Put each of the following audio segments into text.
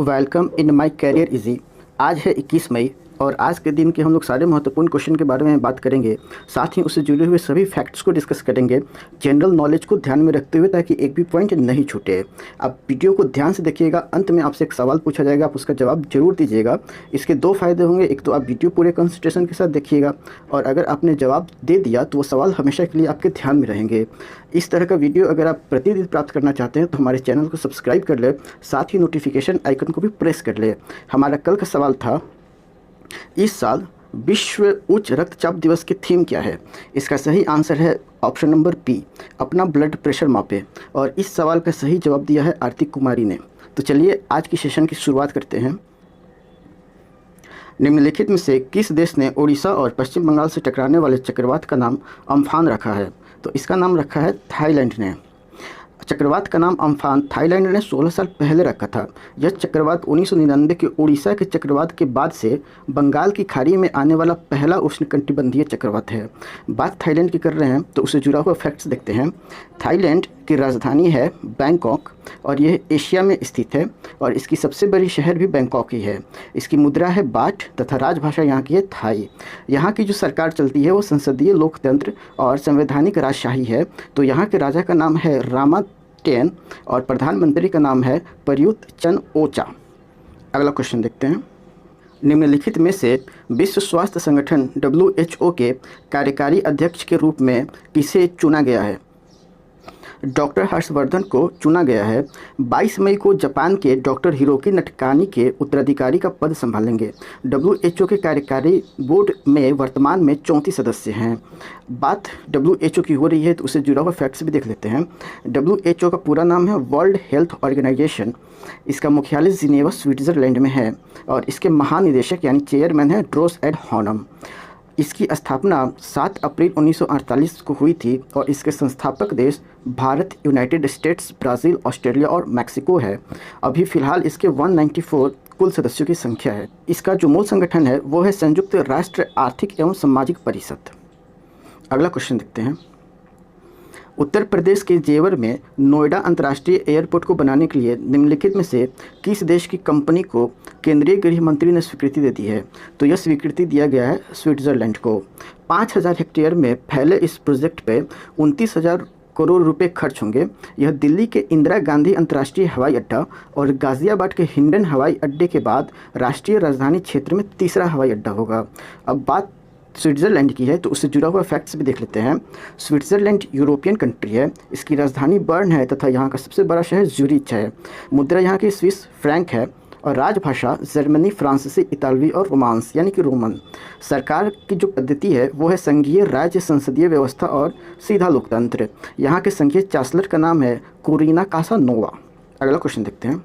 Welcome in my career easy. आज है 21 मई और आज के दिन के हम लोग सारे महत्वपूर्ण क्वेश्चन के बारे में बात करेंगे। साथ ही उससे जुड़े हुए सभी फैक्ट्स को डिस्कस करेंगे, जनरल नॉलेज को ध्यान में रखते हुए, ताकि एक भी पॉइंट नहीं छूटे। आप वीडियो को ध्यान से देखिएगा, अंत में आपसे एक सवाल पूछा जाएगा, आप उसका जवाब जरूर दीजिएगा। इसके दो फायदे होंगे, एक तो आप वीडियो पूरे कंसंट्रेशन के साथ देखिएगा, और अगर आपने जवाब दे दिया तो वो सवाल हमेशा के लिए आपके ध्यान में रहेंगे। इस तरह का वीडियो अगर आप प्रतिदिन प्राप्त करना चाहते हैं तो हमारे चैनल को सब्सक्राइब कर ले, साथ ही नोटिफिकेशन आइकन को भी प्रेस कर ले। हमारा कल का सवाल था, इस साल विश्व उच्च रक्तचाप दिवस की थीम क्या है? इसका सही आंसर है ऑप्शन नंबर बी, अपना ब्लड प्रेशर मापे। और इस सवाल का सही जवाब दिया है आरती कुमारी ने। तो चलिए आज की सेशन की शुरुआत करते हैं। निम्नलिखित में से किस देश ने ओडिशा और पश्चिम बंगाल से टकराने वाले चक्रवात का नाम अम्फान रखा है? तो इसका नाम रखा है थाईलैंड ने। चक्रवात का नाम अम्फान थाईलैंड ने 16 साल पहले रखा था। यह चक्रवात 1999 के उड़ीसा के चक्रवात के बाद से बंगाल की खाड़ी में आने वाला पहला उष्णकटिबंधीय चक्रवात है। बात थाईलैंड की कर रहे हैं तो उससे जुड़ा हुआ फैक्ट्स देखते हैं। थाईलैंड की राजधानी है बैंकॉक और यह एशिया में स्थित है और इसकी सबसे बड़ी शहर भी बैंकॉक ही है। इसकी मुद्रा है बाट तथा राजभाषा यहाँ की है थाई। यहाँ की जो सरकार चलती है वो संसदीय लोकतंत्र और संवैधानिक राजशाही है। तो यहाँ के राजा का नाम है रामा टेन और प्रधानमंत्री का नाम है प्रयुत चन ओचा। अगला क्वेश्चन देखते हैं। निम्नलिखित में से विश्व स्वास्थ्य संगठन WHO के कार्यकारी अध्यक्ष के रूप में किसे चुना गया है? डॉक्टर हर्षवर्धन को चुना गया है। 22 मई को जापान के डॉक्टर हिरोकी नटकानी के उत्तराधिकारी का पद संभालेंगे। WHO के कार्यकारी बोर्ड में वर्तमान में 34 सदस्य हैं। बात WHO की हो रही है तो उससे जुड़ा हुआ फैक्ट्स भी देख लेते हैं। WHO का पूरा नाम है वर्ल्ड हेल्थ ऑर्गेनाइजेशन। इसका मुख्यालय जिनेवा स्विट्ज़रलैंड में है और इसके महानिदेशक यानी चेयरमैन है ड्रोस एडहानम। इसकी स्थापना 7 अप्रैल 1948 को हुई थी और इसके संस्थापक देश Bharat, United states, Brazil, Australia और मैक्सिको है। अभी फ़िलहाल इसके 194 कुल सदस्यों की संख्या है। इसका जो मूल संगठन है वो है संयुक्त राष्ट्र आर्थिक एवं सामाजिक परिषद। अगला क्वेश्चन देखते हैं। उत्तर प्रदेश के जेवर में नोएडा अंतर्राष्ट्रीय एयरपोर्ट को बनाने के लिए निम्नलिखित में से किस देश की कंपनी को केंद्रीय गृह मंत्री ने स्वीकृति दे दी है? तो यह स्वीकृति दिया गया है स्विट्ज़रलैंड को। 5000 हेक्टेयर में फैले इस प्रोजेक्ट पे 29,000 करोड़ रुपए खर्च होंगे। यह दिल्ली के इंदिरा गांधी अंतर्राष्ट्रीय हवाई अड्डा और गाज़ियाबाद के हिंडन हवाई अड्डे के बाद राष्ट्रीय राजधानी क्षेत्र में तीसरा हवाई अड्डा होगा। अब बात स्विट्ज़रलैंड की है तो उससे जुड़ा हुआ फैक्ट्स भी देख लेते हैं। स्विट्ज़रलैंड यूरोपियन कंट्री है। इसकी राजधानी बर्न है तथा यहाँ का सबसे बड़ा शहर ज्यूरिच है। मुद्रा यहाँ की स्विस फ्रैंक है और राजभाषा जर्मनी, फ्रांसीसी, इतालवी और रोमांस यानी कि रोमन। सरकार की जो पद्धति है वो है संघीय राज्य संसदीय व्यवस्था और सीधा लोकतंत्र। यहाँ के संघीय चांसलर का नाम है कोरिना कासानोवा। अगला क्वेश्चन देखते हैं।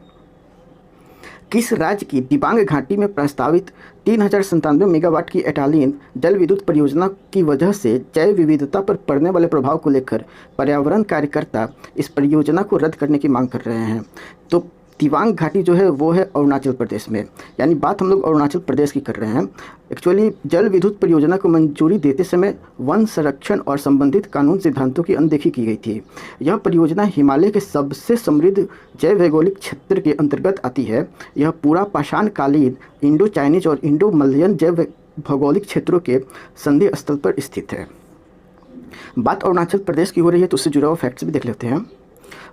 किस राज्य की दिबांग घाटी में प्रस्तावित 3097 मेगावाट की एटालीन जल विद्युत परियोजना की वजह से जैव विविधता पर पड़ने वाले प्रभाव को लेकर पर्यावरण कार्यकर्ता इस परियोजना को रद्द करने की मांग कर रहे हैं? तो दिबांग घाटी जो है वो है अरुणाचल प्रदेश में, यानी बात हम लोग अरुणाचल प्रदेश की कर रहे हैं। एक्चुअली जल विद्युत परियोजना को मंजूरी देते समय वन संरक्षण और संबंधित कानून सिद्धांतों की अनदेखी की गई थी। यह परियोजना हिमालय के सबसे समृद्ध जैव भौगोलिक क्षेत्र के अंतर्गत आती है। यह पूरा पाषाण कालीन इंडो चाइनीज और इंडो मलयन जैव भौगोलिक क्षेत्रों के संधि स्थल पर स्थित है। बात अरुणाचल प्रदेश की हो रही है तो उससे जुड़ा हुआ फैक्ट्स भी देख लेते हैं।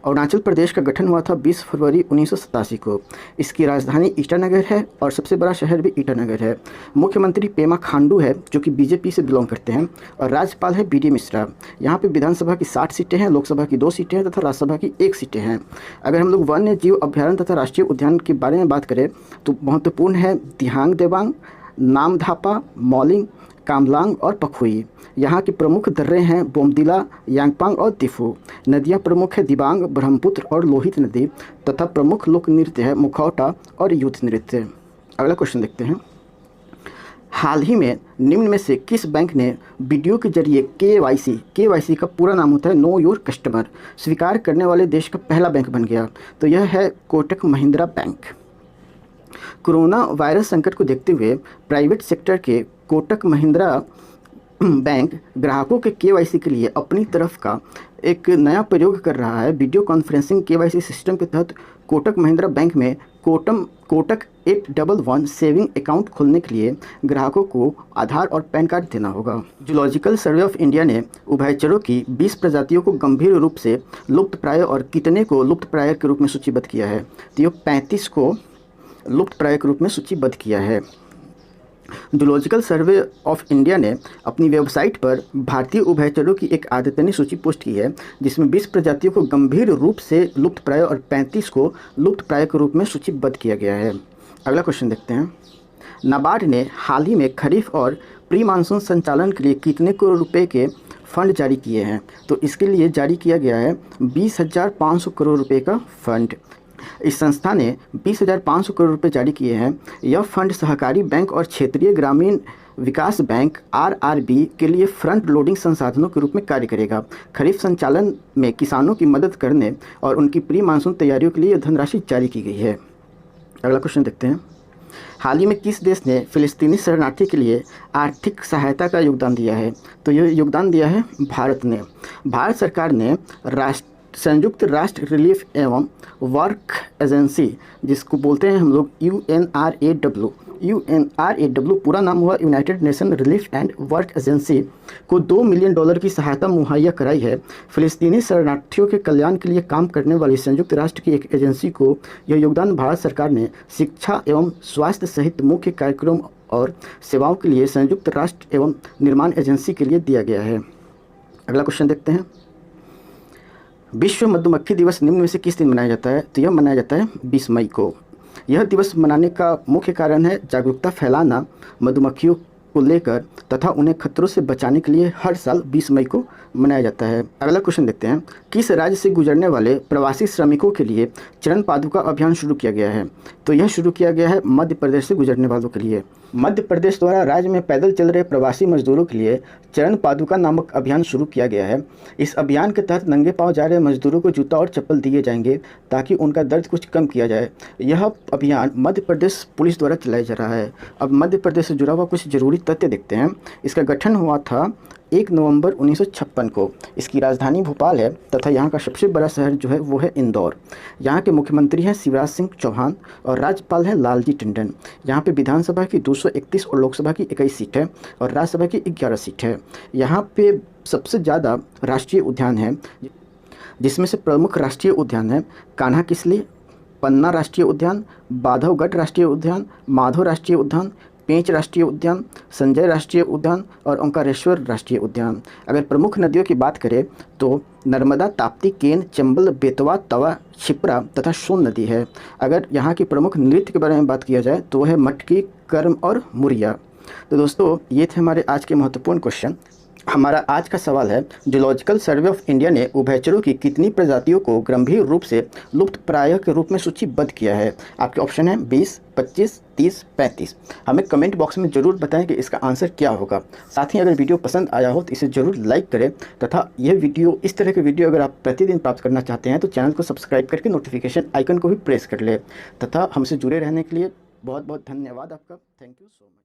अरुणाचल प्रदेश का गठन हुआ था 20 फरवरी 1987 को। इसकी राजधानी ईटानगर है और सबसे बड़ा शहर भी ईटानगर है। मुख्यमंत्री पेमा खांडू है जो कि बीजेपी से बिलोंग करते हैं और राज्यपाल है BD मिश्रा। यहाँ पे विधानसभा की 60 सीटें हैं, लोकसभा की 2 सीटें हैं तथा राज्यसभा की 1 सीटें हैं। अगर हम लोग वन्य जीव अभ्यारण्य तथा राष्ट्रीय उद्यान के बारे में बात करें तो महत्वपूर्ण है दिहांग देवांग, नामधापा, मौलिंग, कामलांग और पखुई। यहाँ की प्रमुख दर्रे हैं बोमदिला, यांगपांग और दिफू। नदियाँ प्रमुख है दिबांग, ब्रह्मपुत्र और लोहित नदी तथा प्रमुख लोक नृत्य है मुखौटा और युद्ध नृत्य। अगला क्वेश्चन देखते हैं। हाल ही में निम्न में से किस बैंक ने वीडियो के जरिए KYC का पूरा नाम होता है नो योर कस्टमर, स्वीकार करने वाले देश का पहला बैंक बन गया? तो यह है Kotak Mahindra bank. Corona virus संकट को देखते हुए प्राइवेट सेक्टर के कोटक महिंद्रा बैंक ग्राहकों के KYC के लिए अपनी तरफ का एक नया प्रयोग कर रहा है। वीडियो कॉन्फ्रेंसिंग KYC सिस्टम के तहत कोटक महिंद्रा बैंक में कोटक 811 सेविंग अकाउंट खोलने के लिए ग्राहकों को आधार और पैन कार्ड देना होगा। जूलॉजिकल सर्वे ऑफ इंडिया ने उभयचरों की 20 प्रजातियों को गंभीर रूप से लुप्तप्राय और कितने को लुप्तप्राय के रूप में सूचीबद्ध किया है? तो ये 35 को लुप्तप्राय के रूप में सूचीबद्ध किया है। जूलॉजिकल सर्वे ऑफ इंडिया ने अपनी वेबसाइट पर भारतीय उभयचरों की एक आदतनी सूची पोस्ट की है, जिसमें 20 प्रजातियों को गंभीर रूप से लुप्तप्राय और 35 को लुप्तप्राय के रूप में सूचीबद्ध किया गया है। अगला क्वेश्चन देखते हैं। नाबार्ड ने हाल ही में खरीफ और प्री मानसून संचालन के लिए कितने करोड़ रुपए के फंड जारी किए हैं? तो इसके लिए जारी किया गया है 20,500 करोड़ रुपए का फंड। इस संस्था ने 20,500 करोड़ रुपए जारी किए हैं। यह फंड सहकारी बैंक और क्षेत्रीय ग्रामीण विकास बैंक RRB के लिए फ्रंट लोडिंग संसाधनों के रूप में कार्य करेगा। खरीफ संचालन में किसानों की मदद करने और उनकी प्री मानसून तैयारियों के लिए यह धनराशि जारी की गई है। अगला क्वेश्चन देखते हैं। हाल ही में किस देश ने फिलिस्तीनी शरणार्थी के लिए आर्थिक सहायता का योगदान दिया है? तो यह योगदान दिया है भारत ने। भारत सरकार ने संयुक्त राष्ट्र रिलीफ एवं वर्क एजेंसी, जिसको बोलते हैं हम लोग UNRAW, पूरा नाम हुआ United nation relief and work agency, को $2 मिलियन की सहायता मुहैया कराई है। फिलिस्तीनी शरणार्थियों के कल्याण के लिए काम करने वाली संयुक्त राष्ट्र की एक एजेंसी को यह योगदान भारत सरकार ने शिक्षा एवं स्वास्थ्य सहित मुख्य कार्यक्रम और सेवाओं के लिए संयुक्त राष्ट्र एवं निर्माण एजेंसी के लिए दिया गया है। अगला क्वेश्चन देखते हैं। विश्व मधुमक्खी दिवस निम्न में से किस दिन मनाया जाता है? तो यह मनाया जाता है 20 मई को। यह दिवस मनाने का मुख्य कारण है जागरूकता फैलाना मधुमक्खियों को लेकर तथा उन्हें खतरों से बचाने के लिए हर साल 20 मई को मनाया जाता है। अगला क्वेश्चन देखते हैं। किस राज्य से गुजरने वाले प्रवासी श्रमिकों के लिए चरण पादुका अभियान शुरू किया गया है? तो यह शुरू किया गया है मध्य प्रदेश से गुजरने वालों के लिए। मध्य प्रदेश द्वारा राज्य में पैदल चल रहे प्रवासी मजदूरों के लिए चरण पादुका नामक अभियान शुरू किया गया है। इस अभियान के तहत नंगे पांव जा रहे मजदूरों को जूता और चप्पल दिए जाएंगे ताकि उनका दर्द कुछ कम किया जाए। यह अभियान मध्य प्रदेश पुलिस द्वारा चलाया जा रहा है। अब मध्य प्रदेश से जुड़ा हुआ कुछ जरूरी तथ्य देखते हैं। इसका गठन हुआ था 1 नवंबर 1956 को। इसकी राजधानी भोपाल है तथा यहाँ का सबसे बड़ा शहर जो है वो है इंदौर। यहाँ के मुख्यमंत्री हैं शिवराज सिंह चौहान और राज्यपाल हैं लालजी टंडन। यहाँ पे विधानसभा की 231 और लोकसभा की 21 सीट है और राज्यसभा की 11 सीट है। यहाँ पे सबसे ज़्यादा राष्ट्रीय उद्यान है, जिसमें से प्रमुख राष्ट्रीय उद्यान है कान्हा किसली, पन्ना राष्ट्रीय उद्यान, बांधवगढ़ राष्ट्रीय उद्यान, माधव राष्ट्रीय उद्यान, पेंच राष्ट्रीय उद्यान, संजय राष्ट्रीय उद्यान और ओंकारेश्वर राष्ट्रीय उद्यान। अगर प्रमुख नदियों की बात करें तो नर्मदा, ताप्ती, केन, चंबल, बेतवा, तवा, क्षिप्रा तथा सोन नदी है। अगर यहाँ की प्रमुख नृत्य के बारे में बात किया जाए तो वह है मटकी, कर्म और मुरिया। तो दोस्तों, ये थे हमारे आज के महत्वपूर्ण क्वेश्चन। हमारा आज का सवाल है, जूलॉजिकल सर्वे ऑफ इंडिया ने उभयचरों की कितनी प्रजातियों को गंभीर रूप से लुप्तप्राय के रूप में सूचीबद्ध किया है? आपके ऑप्शन है 20, 25, 30, 35। हमें कमेंट बॉक्स में ज़रूर बताएं कि इसका आंसर क्या होगा। साथ ही अगर वीडियो पसंद आया हो तो इसे ज़रूर लाइक करें तथा यह वीडियो, इस तरह के वीडियो अगर आप प्रतिदिन प्राप्त करना चाहते हैं तो चैनल को सब्सक्राइब करके नोटिफिकेशन आइकन को भी प्रेस कर ले। तथा हमसे जुड़े रहने के लिए बहुत बहुत धन्यवाद आपका। Thank you so much.